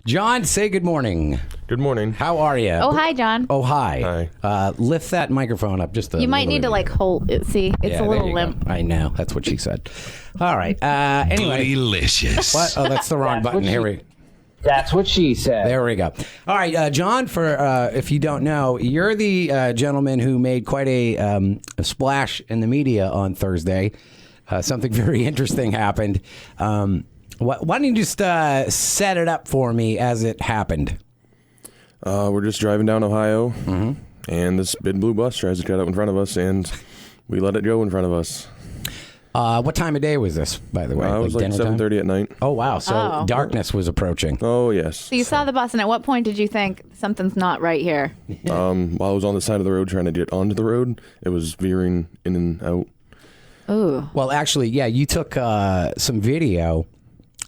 John, say good morning. Good morning. How are you? Oh, hi, John. Oh, hi. Hi. Lift that microphone up just a little. You might need to hold it. See, it's a little limp. I know. That's what she said. All right. Anyway. Delicious. What? Oh, that's the wrong button. That's what she said. There we go. All right, John, for if you don't know, you're the gentleman who made quite a splash in the media on Thursday. Something very interesting happened. Why don't you just set it up for me as it happened? We're just driving down Ohio, and this big blue bus tries to cut up in front of us, and we let it go in front of us. What time of day was this, by the way? It was like 7:30 at night. Oh, wow. So darkness was approaching. Oh, yes. So you saw the bus, and at what point did you think something's not right here? While I was on the side of the road trying to get onto the road, it was veering in and out. Ooh. Well, actually, yeah, you took some video,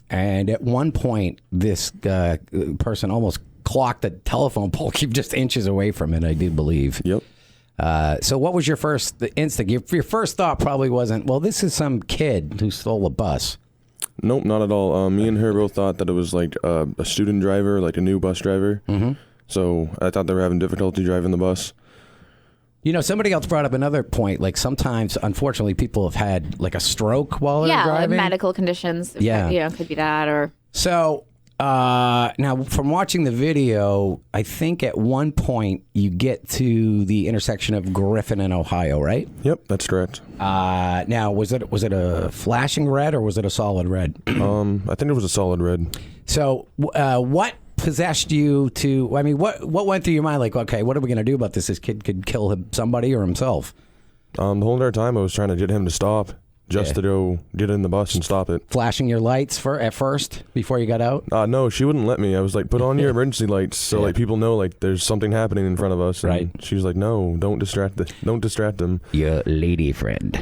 and at one point, this person almost clocked the telephone pole, keep just inches away from it, I do believe. Yep. So what was your first instinct? Your first thought probably wasn't, well, this is some kid who stole a bus. Nope, not at all. Me and her both thought that it was like a student driver, like a new bus driver. Mm-hmm. So I thought they were having difficulty driving the bus. You know, somebody else brought up another point. Like sometimes, unfortunately, people have had like a stroke while they're driving. Like medical conditions. Yeah. Could be that or... So... now, from watching the video, I think at one point you get to the intersection of Griffin and Ohio, right? Yep, that's correct. Now, was it a flashing red or was it a solid red? I think it was a solid red. So, what possessed you to? I mean, what went through your mind? Like, okay, what are we going to do about this? This kid could kill somebody or himself. The whole entire time I was trying to get him to stop. Just to go get in the bus and stop it. Flashing your lights at first before you got out? No, she wouldn't let me. I was like, put on your emergency lights so like people know like there's something happening in front of us. And right. She was like, no, don't distract them. Your lady friend.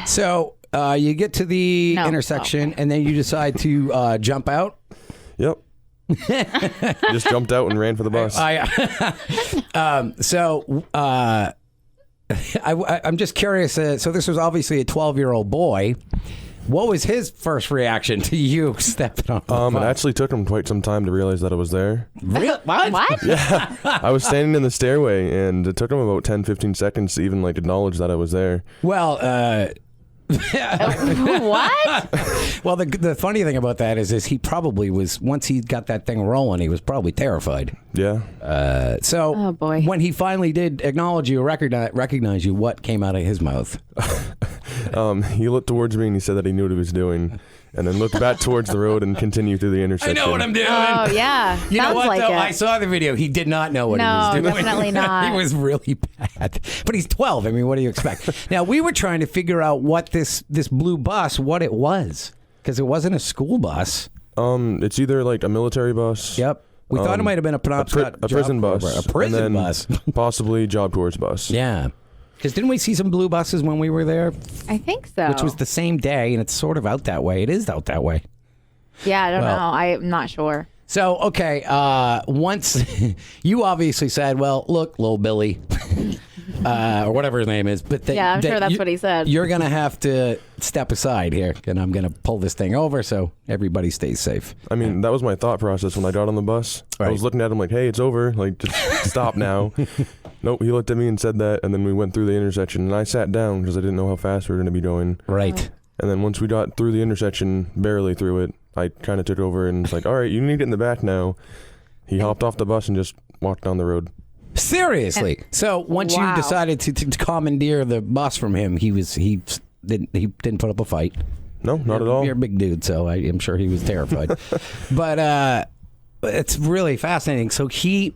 So you get to the intersection and then you decide to jump out? Yep. Just jumped out and ran for the bus. I'm just curious. So this was obviously a 12-year-old boy. What was his first reaction to you stepping on the bus? It actually took him quite some time to realize that I was there. Really? What? Yeah. I was standing in the stairway, and it took him about 10, 15 seconds to even like acknowledge that I was there. Well, what? Well, the funny thing about that is he probably was, once he got that thing rolling, he was probably terrified. Yeah. Oh boy. When he finally did acknowledge you, recognize you, what came out of his mouth? He looked towards me and he said that he knew what he was doing, and then looked back towards the road and continued through the intersection. I know what I'm doing. Oh yeah. You know what? Like though? it. I saw the video. He did not know what he was doing. No, definitely not. He was really bad. But he's 12. I mean, what do you expect? Now we were trying to figure out what this blue bus, what it was, because it wasn't a school bus. It's either like a military bus. Yep. We thought it might have been a prison bus. A prison bus. Possibly job tours bus. Yeah. Because didn't we see some blue buses when we were there? I think so. Which was the same day, and it's sort of out that way. It is out that way. Yeah, I don't know. I'm not sure. So, okay, once you obviously said, well, look, little Billy, or whatever his name is. But I'm sure that's what he said. You're going to have to step aside here, and I'm going to pull this thing over so everybody stays safe. I mean, that was my thought process when I got on the bus. Right. I was looking at him like, hey, it's over. Like, just stop now. Nope, he looked at me and said that, and then we went through the intersection, and I sat down because I didn't know how fast we were going to be going. Right. And then once we got through the intersection, barely through it, I kind of took over and was like, all right, you need to get in the back now. He hopped off the bus and just walked down the road. Seriously? So once you decided to commandeer the bus from him, he didn't put up a fight? No, not at all. You're a big dude, so I am sure he was terrified. But it's really fascinating. So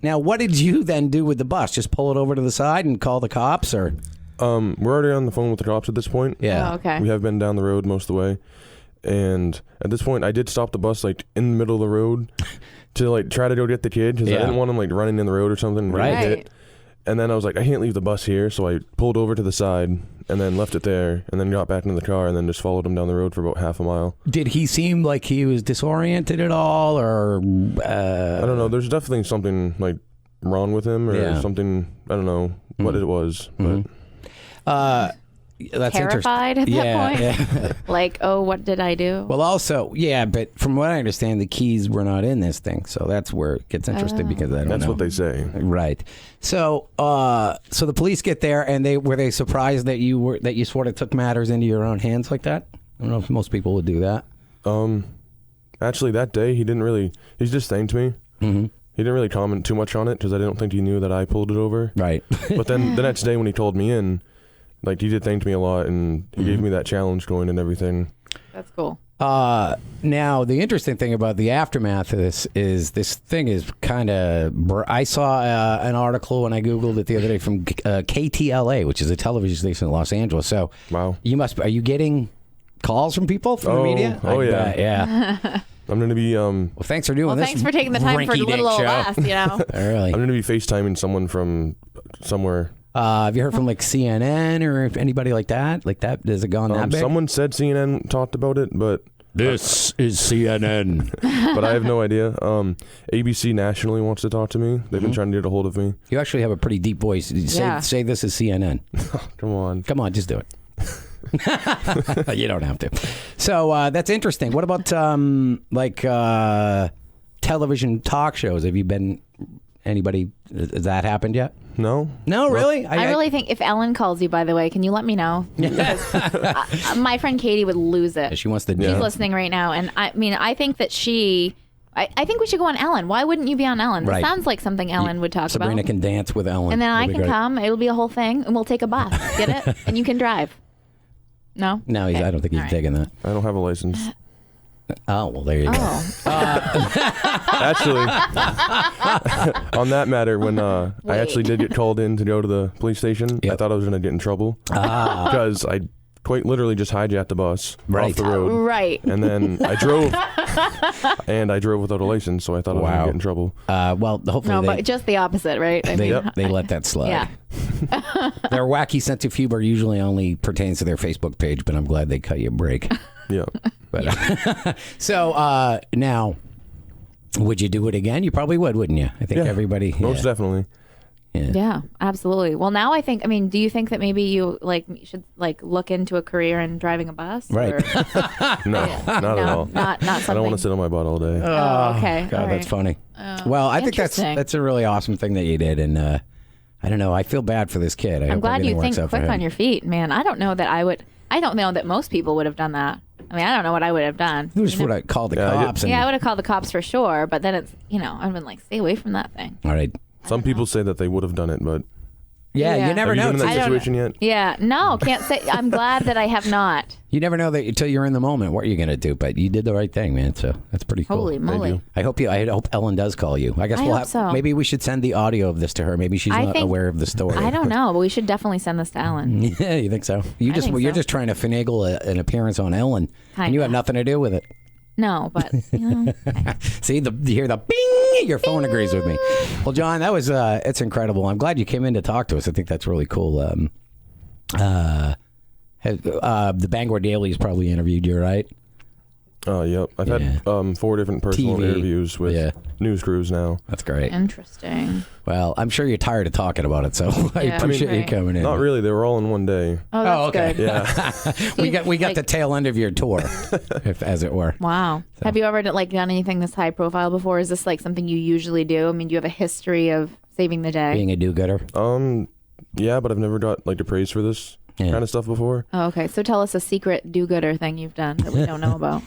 now what did you then do with the bus? Just pull it over to the side and call the cops, or? We're already on the phone with the cops at this point. Yeah. Oh, okay. We have been down the road most of the way. And at this point, I did stop the bus like in the middle of the road to like try to go get the kid because I didn't want him like running in the road or something. Right. And then I was like, I can't leave the bus here. So I pulled over to the side and then left it there and then got back into the car and then just followed him down the road for about half a mile. Did he seem like he was disoriented at all, or? I don't know. There's definitely something like wrong with him or something. I don't know what it was. But That's terrified at that point. Yeah. Like, oh, what did I do? Well, also, yeah, but from what I understand, the keys were not in this thing, so that's where it gets interesting because I don't know. That's what they say. Right. So, so the police get there, and were they surprised that you sort of took matters into your own hands like that? I don't know if most people would do that. Actually, that day he just thanked me. Mm-hmm. He didn't really comment too much on it because I don't think he knew that I pulled it over. Right. But then the next day when he called me in, like, he did thank me a lot, and he gave me that challenge going and everything. That's cool. Now, the interesting thing about the aftermath of this is this thing is kind of... I saw an article when I Googled it the other day from KTLA, which is a television station in Los Angeles. So, wow. Are you getting calls from people from the media? Oh, yeah. Bet, yeah. I'm going to be... well, thanks for doing this. Thanks for taking the time for a little old us, you know? Really? I'm going to be FaceTiming someone from somewhere. Have you heard from like CNN or anybody like that? Like that? Has it gone that big? Someone said CNN talked about it, but... This is CNN. But I have no idea. ABC nationally wants to talk to me. They've been trying to get a hold of me. You actually have a pretty deep voice. Say this is CNN. Come on, just do it. You don't have to. So that's interesting. What about television talk shows? Have you been anybody? Has that happened yet? No. No, really? I really think if Ellen calls you, by the way, can you let me know? Because my friend Katie would lose it. She wants to. She's listening right now, and I mean, I think that I think we should go on Ellen. Why wouldn't you be on Ellen? Right. This sounds like something Ellen would talk Sabrina about. can dance with Ellen. And then I That'd be can great. come. It'll be a whole thing, and we'll take a bus. Get it? And you can drive. No? No, Okay. I don't think he's taking that. I don't have a license. Oh, well, there you go. Actually, on that matter, when I actually did get called in to go to the police station, I thought I was going to get in trouble because I quite literally just hijacked the bus off the road. Right. And then I drove, without a license, so I thought I was going to get in trouble. Well, hopefully but just the opposite, right? I they mean, let that slide. Yeah. Their wacky sense of humor usually only pertains to their Facebook page, but I'm glad they cut you a break. Yeah. But so now, would you do it again? You probably would, wouldn't you? I think everybody. Most definitely. Yeah, absolutely. Well, now I think. I mean, do you think that maybe you should look into a career in driving a bus? Right. Or? No, not at all. Not something. I don't want to sit on my butt all day. Oh, okay. God, All that's right. funny. Well, I think that's Interesting. a really awesome thing that you did, and I don't know. I feel bad for this kid. I'm glad you think quick quick on your feet, man. I don't know that I would. I don't know that most people would have done that. I mean, I don't know what I would have done. You just would have called the cops. I would have called the cops for sure. But then it's, I've been like, stay away from that thing. All right. Some people say that they would have done it, but Yeah, you never have you know. been in that I don't situation yet? Yeah, no, can't say. I'm glad that I have not. You never know that until you're in the moment what you're going to do, but you did the right thing, man. So that's pretty cool. Holy moly! I hope Ellen does call you. I guess we'll hope have. so. Maybe we should send the audio of this to her. Maybe she's not aware of the story. I don't know, but we should definitely send this to Ellen. Yeah, you think so? You're just trying to finagle an appearance on Ellen, and you have nothing to do with it. No, but See, you hear the bing. Your phone agrees with me. Well, John, that was it's incredible. I'm glad you came in to talk to us. I think that's really cool. The Bangor Daily's probably interviewed you, right? Yep. I've had 4 different personal TV. interviews with news crews now. That's great. Interesting. Well, I'm sure you're tired of talking about it, so I appreciate you coming in. Not really. They were all in one day. Oh, that's good. Yeah. we got the tail end of your tour, as it were. Wow. So. Have you ever done anything this high profile before? Is this like something you usually do? I mean, do you have a history of saving the day? Being a do-gooder? Yeah, but I've never got the praise for this kind of stuff before. Oh, okay. So tell us a secret do-gooder thing you've done that we don't know about.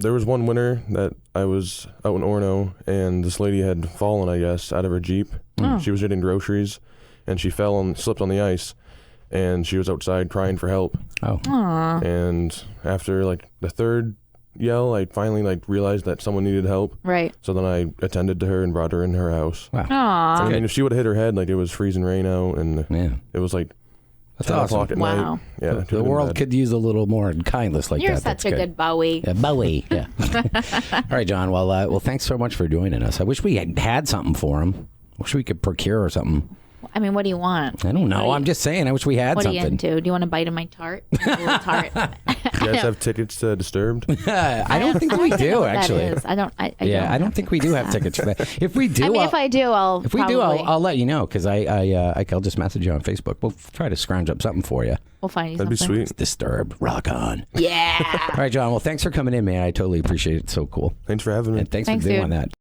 There was one winter that I was out in Orono, and this lady had fallen, I guess, out of her Jeep. She was getting groceries, and she fell and slipped on the ice, and she was outside crying for help. Oh. Aww. And after the third yell, I finally realized that someone needed help. Right. So then I attended to her and brought her in her house. Wow. Aww. I mean, if she would have hit her head, it was freezing rain out, and it was That's 10 awesome. o'clock at Wow. night. Yeah, The world could use a little more kindness like You're that. such That's a good Bowie. Yeah, Bowie. Yeah. All right, John. Well, thanks so much for joining us. I wish we had something for him. Wish we could procure or something. I mean, what do you want? I don't know. I'm just saying. I wish we had what something. What are you into? Do you want a bite of my tart? A little tart. You guys have tickets to Disturbed? I don't think we do, actually. I don't. I don't think we do have tickets for that. If we do, if I do, I'll. If we do, I'll let you know because I'll just message you on Facebook. We'll try to scrounge up something for you. We'll find you That'd something. be sweet. Disturbed. Rock on. Yeah. All right, John. Well, thanks for coming in, man. I totally appreciate it. It's so cool. Thanks for having me. And thanks for Thanks, doing dude. that.